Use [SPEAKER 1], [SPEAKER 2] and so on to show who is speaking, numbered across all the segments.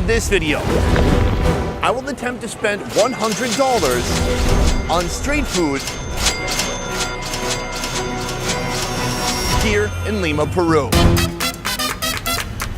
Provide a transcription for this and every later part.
[SPEAKER 1] In this video, I will attempt to spend $100 on street food here in Lima, Peru.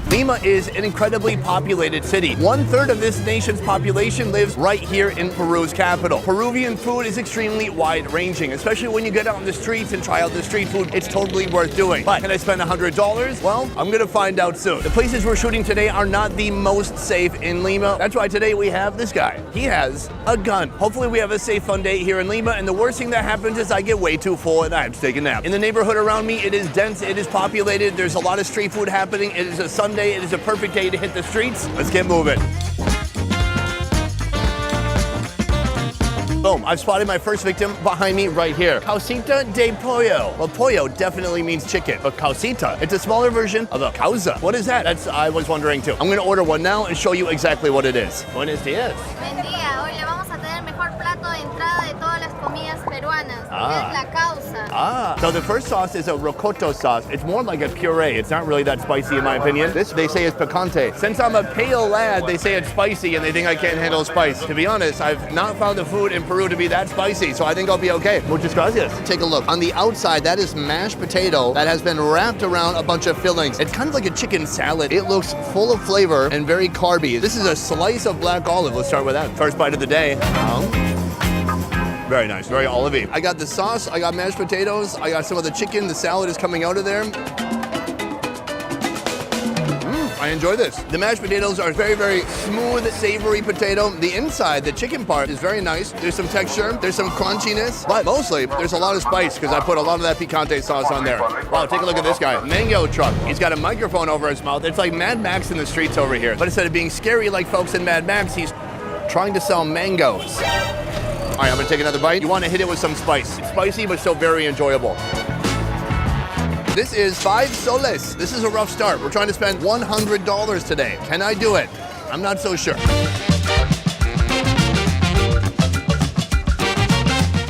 [SPEAKER 1] Lima is an incredibly populated city. 1/3 of this nation's population lives right here in Peru's capital. Peruvian food is extremely wide-ranging, especially when you get out on the streets and try out the street food. It's totally worth doing. But can I spend $100? Well, I'm gonna find out soon. The places we're shooting today are not the most safe in Lima. That's why today we have this guy. He has a gun. Hopefully we have a safe, fun day here in Lima, and the worst thing that happens is I get way too full and I have to take a nap. In the neighborhood around me, it is dense, it is populated, there's a lot of street food happening. It is a Sunday. It is a perfect day to hit the streets. Let's get moving. Boom, I've spotted my first victim behind me right here. Causita de pollo. Well, pollo definitely means chicken, but causita, it's a smaller version of a causa. What is that? That's, I was wondering too. I'm gonna order one now and show you exactly what it is. Buenos dias.
[SPEAKER 2] Buen día, hoy le vamos a tener el mejor plato de entrada de todas las comidas peruanas. Es la causa.
[SPEAKER 1] So the first sauce is a rocoto sauce. It's more like a puree. It's not really that spicy in my opinion. This, they say, is picante. Since I'm a pale lad, they say it's spicy and they think I can't handle spice. To be honest, I've not found the food in Peru to be that spicy, so I think I'll be okay. Muchas gracias. Take a look. On the outside, that is mashed potato that has been wrapped around a bunch of fillings. It's kind of like a chicken salad. It looks full of flavor and very carby. This is a slice of black olive. Let's start with that. First bite of the day. Very nice, very olivey. I got the sauce, I got mashed potatoes, I got some of the chicken, the salad is coming out of there. I enjoy this. The mashed potatoes are very, very smooth, savory potato. The inside, the chicken part, is very nice. There's some texture, there's some crunchiness, but mostly there's a lot of spice because I put a lot of that picante sauce on there. Wow, take a look at this guy. Mango truck. He's got a microphone over his mouth. It's like Mad Max in the streets over here. But instead of being scary like folks in Mad Max, he's trying to sell mangoes. All right, I'm gonna take another bite. You wanna hit it with some spice. It's spicy, but still very enjoyable. This is 5 soles. This is a rough start. We're trying to spend $100 today. Can I do it? I'm not so sure.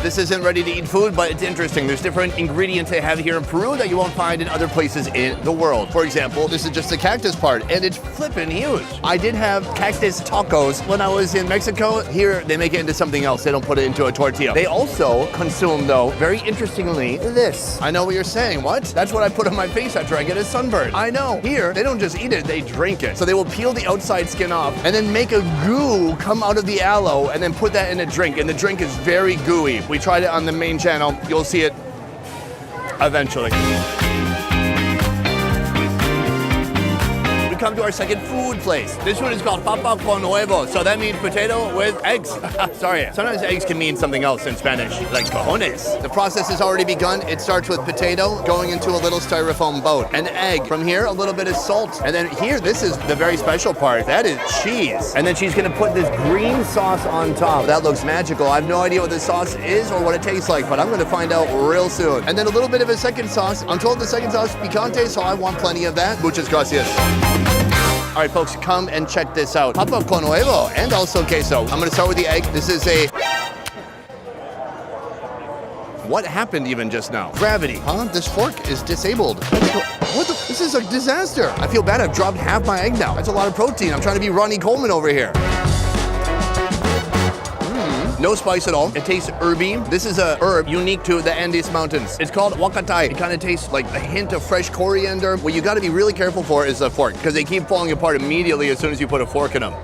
[SPEAKER 1] This isn't ready to eat food, but it's interesting. There's different ingredients they have here in Peru that you won't find in other places in the world. For example, this is just the cactus part, and it's flippin' huge. I did have cactus tacos when I was in Mexico. Here, they make it into something else. They don't put it into a tortilla. They also consume, though, very interestingly, this. I know what you're saying. What? That's what I put on my face after I get a sunburn. I know. Here, they don't just eat it, they drink it. So they will peel the outside skin off and then make a goo come out of the aloe and then put that in a drink, and the drink is very gooey. We tried it on the main channel. You'll see it eventually. We come to our second food place. This one is called papa con huevo. So that means potato with eggs. Sorry, sometimes eggs can mean something else in Spanish, like cojones. The process has already begun. It starts with potato going into a little styrofoam boat. An egg. From here, a little bit of salt. And then here, this is the very special part. That is cheese. And then she's gonna put this green sauce on top. That looks magical. I have no idea what this sauce is or what it tastes like, but I'm gonna find out real soon. And then a little bit of a second sauce. I'm told the second sauce is picante, so I want plenty of that. Muchas gracias. All right, folks, come and check this out. Papa con huevo and also queso. I'm gonna start with the egg. This is a... What happened even just now? Gravity. Huh? This fork is disabled. What the? This is a disaster. I feel bad. I've dropped half my egg now. That's a lot of protein. I'm trying to be Ronnie Coleman over here. No spice at all. It tastes herby. This is a herb unique to the Andes Mountains. It's called huacatai. It kind of tastes like a hint of fresh coriander. What you got to be really careful for is the fork, because they keep falling apart immediately as soon as you put a fork in them.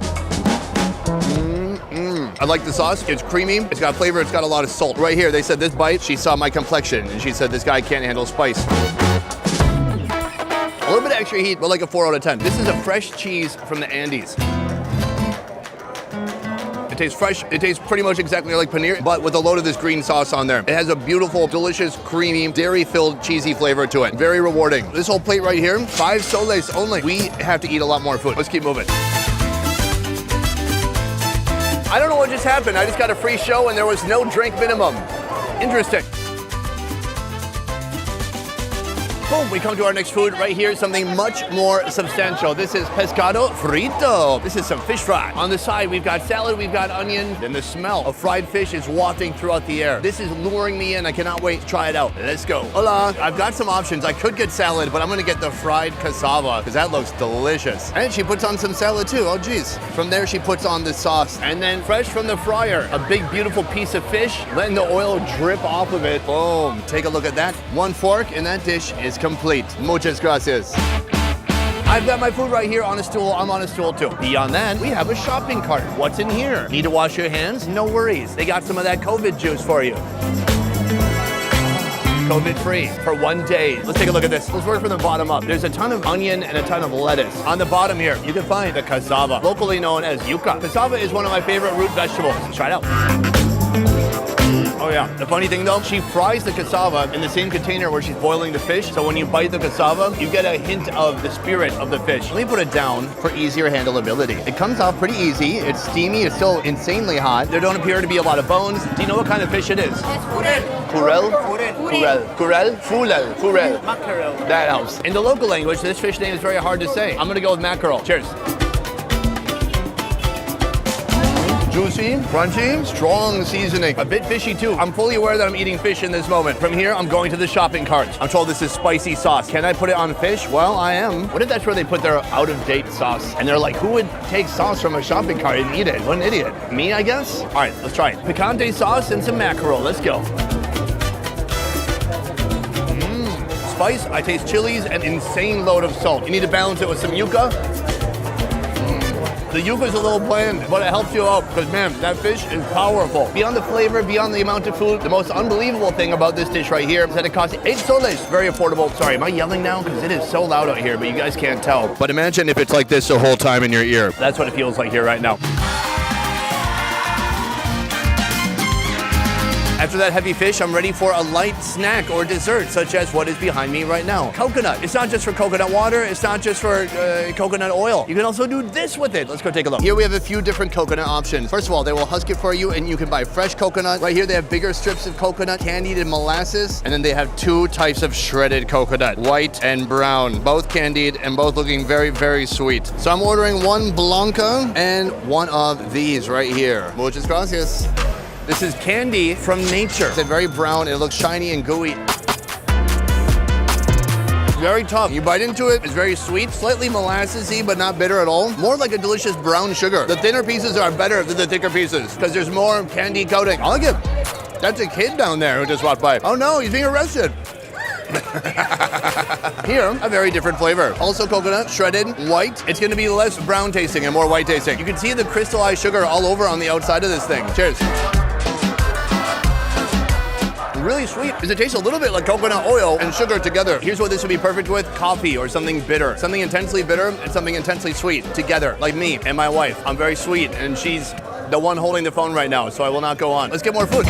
[SPEAKER 1] I like the sauce. It's creamy. It's got flavor. It's got a lot of salt. Right here, they said this bite, she saw my complexion, and she said this guy can't handle spice. A little bit of extra heat, but like a 4 out of 10. This is a fresh cheese from the Andes. It tastes fresh. It tastes pretty much exactly like paneer, but with a load of this green sauce on there. It has a beautiful, delicious, creamy, dairy-filled, cheesy flavor to it. Very rewarding. This whole plate right here, 5 soles only. We have to eat a lot more food. Let's keep moving. I don't know what just happened. I just got a free show and there was no drink minimum. Interesting. Boom, we come to our next food right here, something much more substantial. This is pescado frito. This is some fish fry. On the side, we've got salad, we've got onion, and the smell of fried fish is wafting throughout the air. This is luring me in. I cannot wait to try it out. Let's go. Hola. I've got some options. I could get salad, but I'm gonna get the fried cassava because that looks delicious. And she puts on some salad too. Oh, geez. From there, she puts on the sauce. And then fresh from the fryer, a big, beautiful piece of fish, letting the oil drip off of it. Boom. Take a look at that. One fork, and that dish is complete. Muchas gracias. I've got my food right here on a stool. I'm on a stool too. Beyond that, we have a shopping cart. What's in here? Need to wash your hands? No worries. They got some of that COVID juice for you. COVID-free for 1 day. Let's take a look at this. Let's work from the bottom up. There's a ton of onion and a ton of lettuce. On the bottom here, you can find the cassava, locally known as yuca. Cassava is one of my favorite root vegetables. Try it out. Oh yeah. The funny thing though, she fries the cassava in the same container where she's boiling the fish. So when you bite the cassava, you get a hint of the spirit of the fish. Let me put it down for easier handleability. It comes out pretty easy. It's steamy. It's still insanely hot. There don't appear to be a lot of bones. Do you know what kind of fish it is?
[SPEAKER 2] It's purel.
[SPEAKER 1] Purel?
[SPEAKER 2] Purel.
[SPEAKER 1] Purel? Fulel. Purel.
[SPEAKER 2] Mackerel.
[SPEAKER 1] That helps. In the local language, this fish name is very hard to say. I'm gonna go with mackerel. Cheers. Juicy, crunchy, strong seasoning. A bit fishy too. I'm fully aware that I'm eating fish in this moment. From here, I'm going to the shopping cart. I'm told this is spicy sauce. Can I put it on fish? Well, I am. What if that's where they put their out-of-date sauce? And they're like, who would take sauce from a shopping cart and eat it? What an idiot. Me, I guess? All right, let's try it. Picante sauce and some mackerel. Let's go. Spice, I taste chilies, an insane load of salt. You need to balance it with some yuca. The yuca's a little bland, but it helps you out because, man, that fish is powerful. Beyond the flavor, beyond the amount of food, the most unbelievable thing about this dish right here is that it costs 8 soles. Very affordable. Sorry, am I yelling now? Because it is so loud out here, but you guys can't tell. But imagine if it's like this the whole time in your ear. That's what it feels like here right now. After that heavy fish, I'm ready for a light snack or dessert, such as what is behind me right now. Coconut. It's not just for coconut water. It's not just for coconut oil. You can also do this with it. Let's go take a look. Here we have a few different coconut options. First of all, they will husk it for you, and you can buy fresh coconut. Right here, they have bigger strips of coconut, candied and molasses, and then they have 2 types of shredded coconut, white and brown, both candied and both looking very, very sweet. So I'm ordering 1 Blanca and 1 of these right here. Muchas gracias. This is candy from nature. It's very brown, it looks shiny and gooey. Very tough. You bite into it, it's very sweet, slightly molassesy, but not bitter at all. More like a delicious brown sugar. The thinner pieces are better than the thicker pieces because there's more candy coating. I like it. That's a kid down there who just walked by. Oh no, he's being arrested. Here, a very different flavor. Also coconut, shredded, white. It's gonna be less brown tasting and more white tasting. You can see the crystallized sugar all over on the outside of this thing. Cheers. Really sweet because it tastes a little bit like coconut oil and sugar together. Here's what this would be perfect with: coffee or something bitter. Something intensely bitter and something intensely sweet together, like me and my wife. I'm very sweet and she's the one holding the phone right now, so I will not go on. Let's get more food.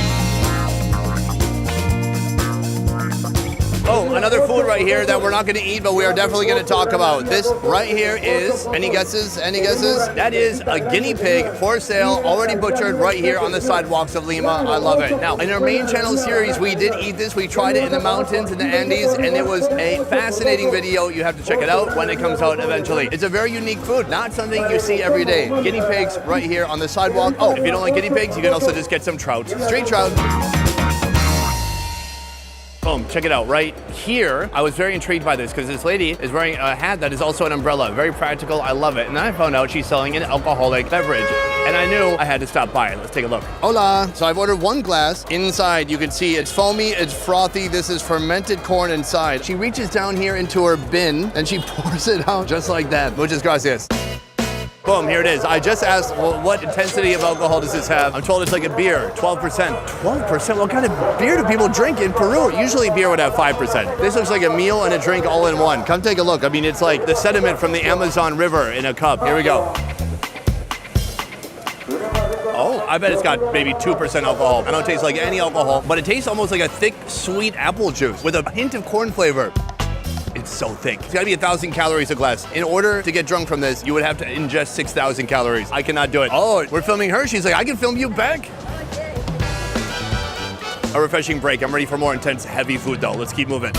[SPEAKER 1] Oh, another food right here that we're not going to eat, but we are definitely going to talk about. This right here is, any guesses? Any guesses? That is a guinea pig for sale, already butchered right here on the sidewalks of Lima. I love it. Now, in our main channel series, we did eat this. We tried it in the mountains, in the Andes, and it was a fascinating video. You have to check it out when it comes out eventually. It's a very unique food, not something you see every day. Guinea pigs right here on the sidewalk. Oh, if you don't like guinea pigs, you can also just get some trout. Street trout. Boom, check it out right here. I was very intrigued by this because this lady is wearing a hat that is also an umbrella. Very practical, I love it. And then I found out she's selling an alcoholic beverage. And I knew I had to stop by. Let's take a look. Hola. So I've ordered 1 glass. Inside, you can see it's foamy, it's frothy. This is fermented corn inside. She reaches down here into her bin and she pours it out just like that. Muchas gracias. Boom, here it is. I just asked, well, what intensity of alcohol does this have? I'm told it's like a beer, 12%. 12%? What kind of beer do people drink in Peru? Usually beer would have 5%. This looks like a meal and a drink all in one. Come take a look. I mean, it's like the sediment from the Amazon River in a cup. Here we go. Oh, I bet it's got maybe 2% alcohol. I don't taste like any alcohol, but it tastes almost like a thick, sweet apple juice with a hint of corn flavor. It's so thick. It's gotta be 1,000 calories a glass. In order to get drunk from this, you would have to ingest 6,000 calories. I cannot do it. Oh, we're filming her. She's like, I can film you back. A refreshing break. I'm ready for more intense, heavy food though. Let's keep moving.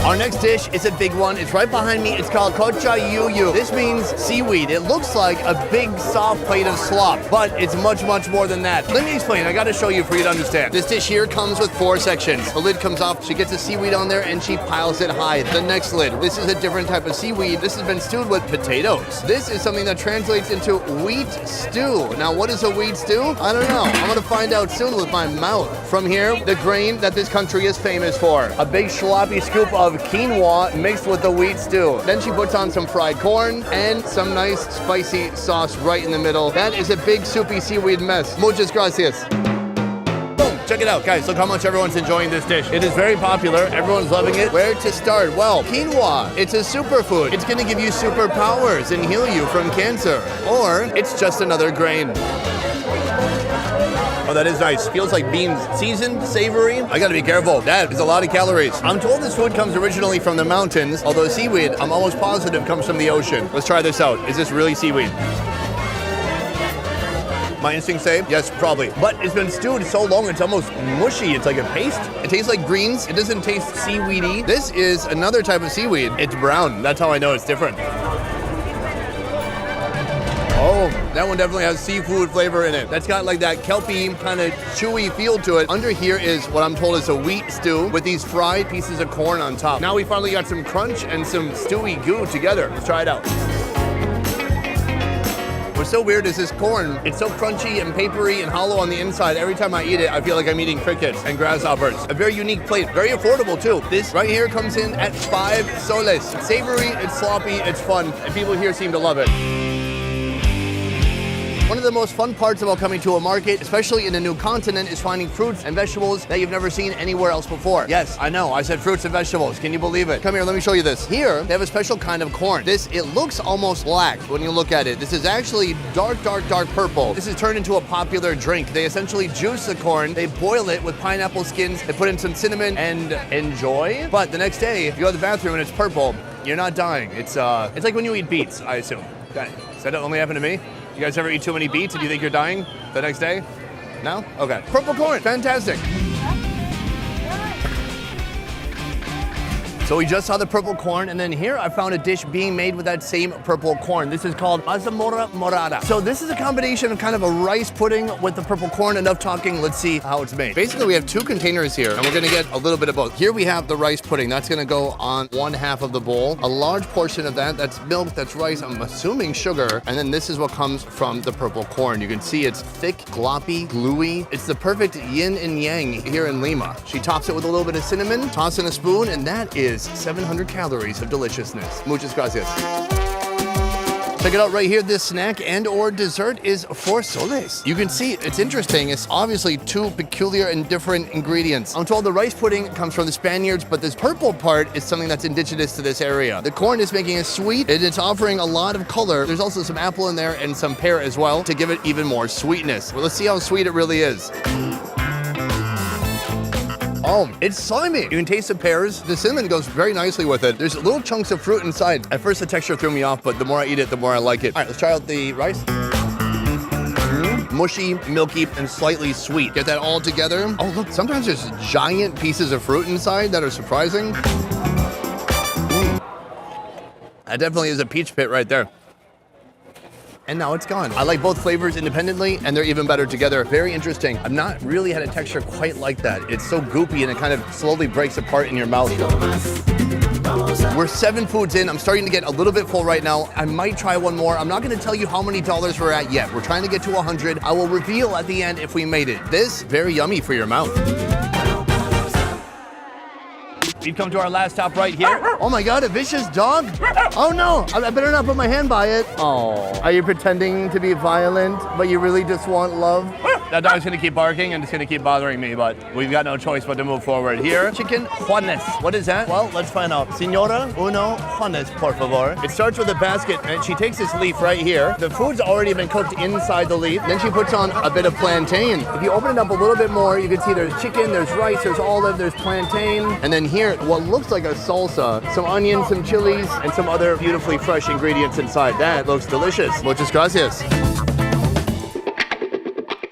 [SPEAKER 1] Our next dish is a big one. It's right behind me. It's called kocha yuyu. This means seaweed. It looks like a big soft plate of slop, but it's much, much more than that. Let me explain. I got to show you for you to understand. This dish here comes with 4 sections. The lid comes off. She gets the seaweed on there and she piles it high. The next lid. This is a different type of seaweed. This has been stewed with potatoes. This is something that translates into wheat stew. Now, what is a wheat stew? I don't know. I'm going to find out soon with my mouth. From here, the grain that this country is famous for. A big sloppy scoop of quinoa mixed with the wheat stew. Then she puts on some fried corn and some nice spicy sauce right in the middle. That is a big soupy seaweed mess. Muchas gracias. Boom, check it out, guys. Look how much everyone's enjoying this dish. It is very popular. Everyone's loving it. Where to start? Well, quinoa. It's a superfood. It's going to give you superpowers and heal you from cancer. Or it's just another grain. Oh, that is nice. Feels like beans. Seasoned, savory. I gotta be careful. That is a lot of calories. I'm told this food comes originally from the mountains, although seaweed, I'm almost positive, comes from the ocean. Let's try this out. Is this really seaweed? My instincts say, yes, probably. But it's been stewed so long, it's almost mushy. It's like a paste. It tastes like greens. It doesn't taste seaweedy. This is another type of seaweed. It's brown. That's how I know it's different. Oh, that one definitely has seafood flavor in it. That's got like that kelpy kind of chewy feel to it. Under here is what I'm told is a wheat stew with these fried pieces of corn on top. Now we finally got some crunch and some stewy goo together. Let's try it out. What's so weird is this corn. It's so crunchy and papery and hollow on the inside. Every time I eat it, I feel like I'm eating crickets and grasshoppers. A very unique plate, very affordable too. This right here comes in at 5 soles. It's savory, it's sloppy, it's fun, and people here seem to love it. One of the most fun parts about coming to a market, especially in a new continent, is finding fruits and vegetables that you've never seen anywhere else before. Yes, I know, I said fruits and vegetables. Can you believe it? Come here, let me show you this. Here, they have a special kind of corn. It looks almost black when you look at it. This is actually dark, dark, dark purple. This is turned into a popular drink. They essentially juice the corn, they boil it with pineapple skins, they put in some cinnamon and enjoy. But the next day, if you go to the bathroom and it's purple, you're not dying. It's like when you eat beets, I assume. Okay. Does that only happen to me? You guys ever eat too many beets and you think you're dying the next day? No? Okay. Purple corn, fantastic. So we just saw the purple corn, and then here I found a dish being made with that same purple corn. This is called mazamorra morada. So this is a combination of kind of a rice pudding with the purple corn. Enough talking, let's see how it's made. Basically, we have 2 containers here, and we're gonna get a little bit of both. Here we have the rice pudding. That's gonna go on 1/2 of the bowl. A large portion of that's milk, that's rice, I'm assuming sugar, and then this is what comes from the purple corn. You can see it's thick, gloppy, gluey. It's the perfect yin and yang here in Lima. She tops it with a little bit of cinnamon, toss in a spoon, and that is 700 calories of deliciousness. Muchas gracias. Check it out right here. This snack and or dessert is 4 soles. You can see it's interesting. It's obviously 2 peculiar and different ingredients. I'm told the rice pudding comes from the Spaniards, but this purple part is something that's indigenous to this area. The corn is making it sweet and it's offering a lot of color. There's also some apple in there and some pear as well to give it even more sweetness. Well, let's see how sweet it really is. Oh, it's slimy. You can taste the pears. The cinnamon goes very nicely with it. There's little chunks of fruit inside. At first, the texture threw me off, but the more I eat it, the more I like it. All right, let's try out the rice. Mushy, milky, and slightly sweet. Get that all together. Oh, look, sometimes there's giant pieces of fruit inside that are surprising. That definitely is a peach pit right there. And now it's gone. I like both flavors independently, and they're even better together. Very interesting. I've not really had a texture quite like that. It's so goopy, and it kind of slowly breaks apart in your mouth. We're 7 foods in. I'm starting to get a little bit full right now. I might try one more. I'm not gonna tell you how many dollars we're at yet. We're trying to get to 100. I will reveal at the end if we made it. This, very yummy for your mouth. We've come to our last stop right here. Oh my God, a vicious dog? Oh no, I better not put my hand by it. Oh, are you pretending to be violent, but you really just want love? That dog's gonna keep barking and it's gonna keep bothering me, but we've got no choice but to move forward. Here, chicken Juanes. What is that? Well, let's find out. Señora, uno Juanes, por favor. It starts with a basket, and she takes this leaf right here. The food's already been cooked inside the leaf. Then she puts on a bit of plantain. If you open it up a little bit more, you can see there's chicken, there's rice, there's olive, there's plantain. And then here, what looks like a salsa, some onions, some chilies, and some other beautifully fresh ingredients inside. That looks delicious. Muchas gracias.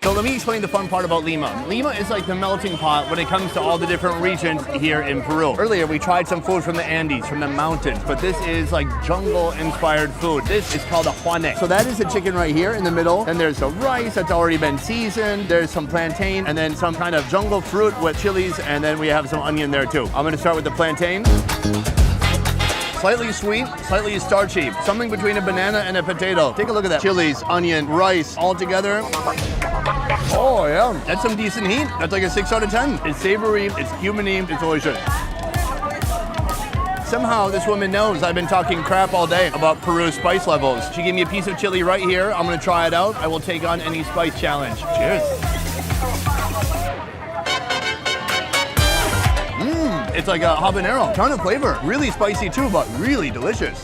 [SPEAKER 1] So So let me explain the fun part about Lima. Lima is like the melting pot when it comes to all the different regions here in Peru. Earlier, we tried some food from the Andes, from the mountains, but this is like jungle-inspired food. This is called a juane. So that is the chicken right here in the middle. Then there's the rice that's already been seasoned. There's some plantain, and then some kind of jungle fruit with chilies, and then we have some onion there too. I'm gonna start with the plantain. Slightly sweet, slightly starchy. Something between a banana and a potato. Take a look at that. Chilies, onion, rice, all together. Oh yeah, that's some decent heat. That's like a 6 out of 10. It's savory, it's cuminy, it's delicious. Somehow this woman knows I've been talking crap all day about Peru's spice levels. She gave me a piece of chili right here. I'm gonna try it out. I will take on any spice challenge. Cheers. It's like a habanero, ton of flavor. Really spicy too, but really delicious.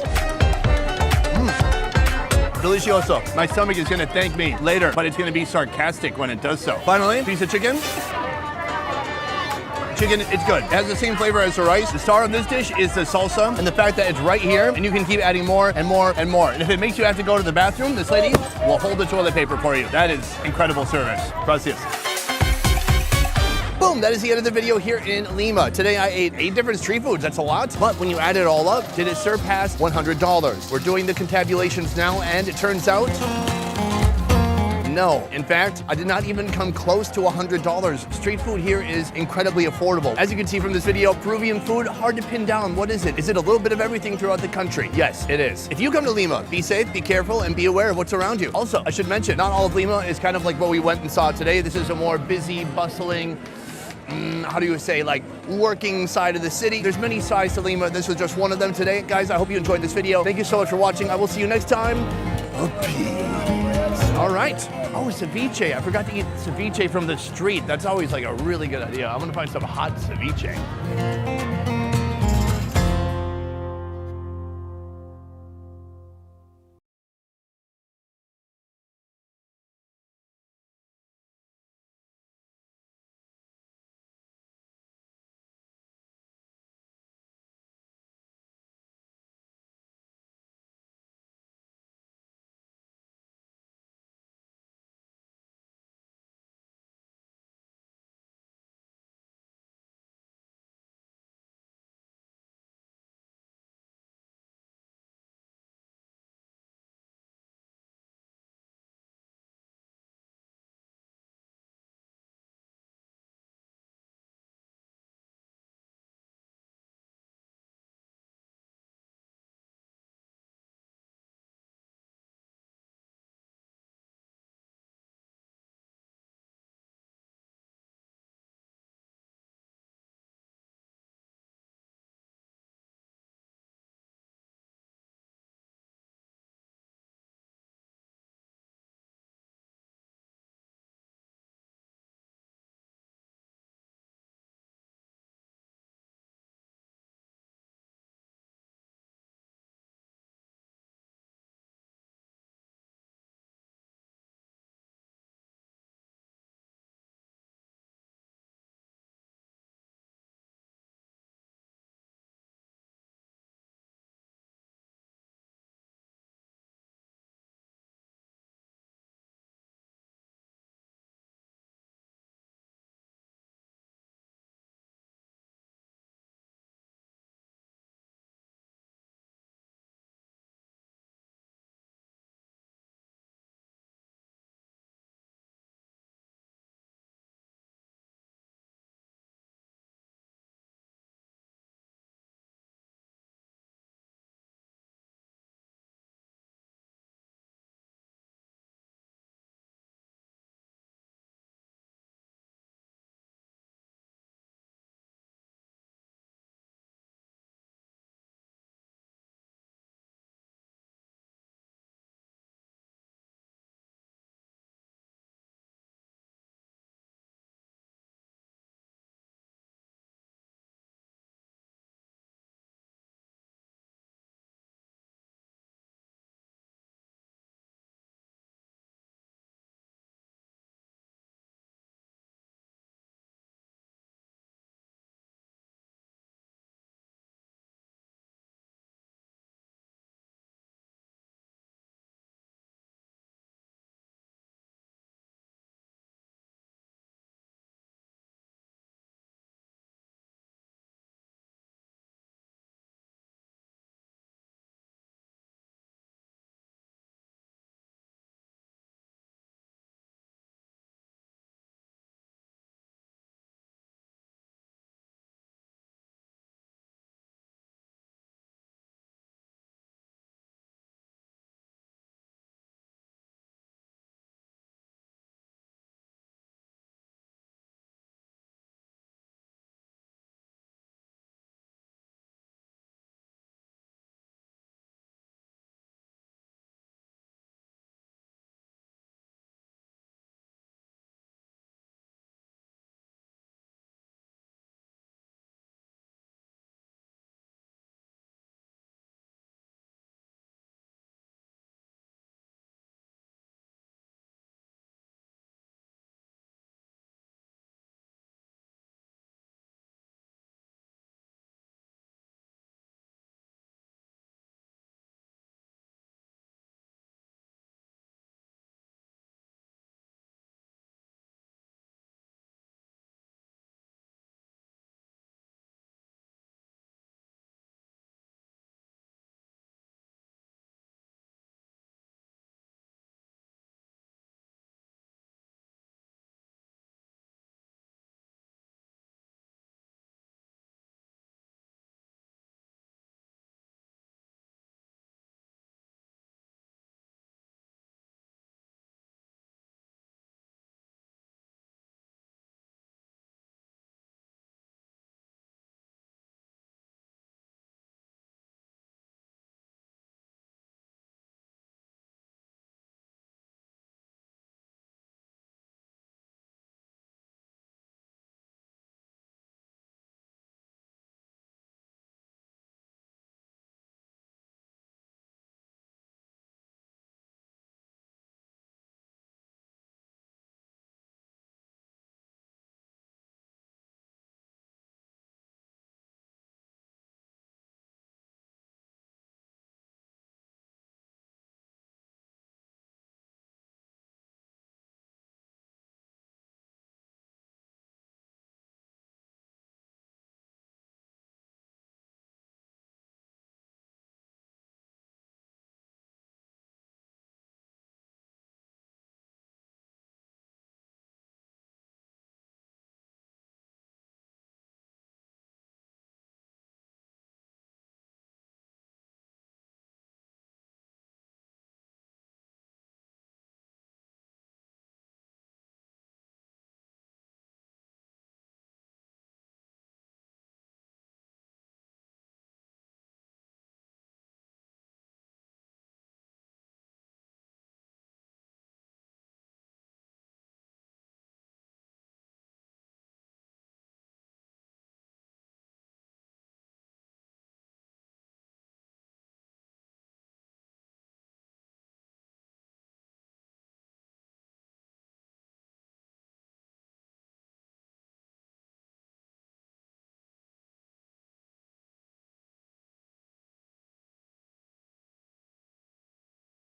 [SPEAKER 1] Delicioso. My stomach is gonna thank me later, but it's gonna be sarcastic when it does so. Finally, piece of chicken. Chicken, it's good. It has the same flavor as the rice. The star of this dish is the salsa and the fact that it's right here and you can keep adding more and more and more. And if it makes you have to go to the bathroom, this lady will hold the toilet paper for you. That is incredible service. Gracias. Boom, that is the end of the video here in Lima. Today I ate 8 different street foods. That's a lot. But when you add it all up, did it surpass $100? We're doing the contabulations now, and it turns out, no. In fact, I did not even come close to $100. Street food here is incredibly affordable. As you can see from this video, Peruvian food, hard to pin down. What is it? Is it a little bit of everything throughout the country? Yes, it is. If you come to Lima, be safe, be careful, and be aware of what's around you. Also, I should mention, not all of Lima is kind of like what we went and saw today. This is a more busy, bustling, how do you say, like working side of the city. There's many sides to Lima. This was just one of them today. Guys, I hope you enjoyed this video. Thank you so much for watching. I will see you next time. Peace. All right. Oh, ceviche. I forgot to eat ceviche from the street. That's always like a really good idea. I'm gonna find some hot ceviche.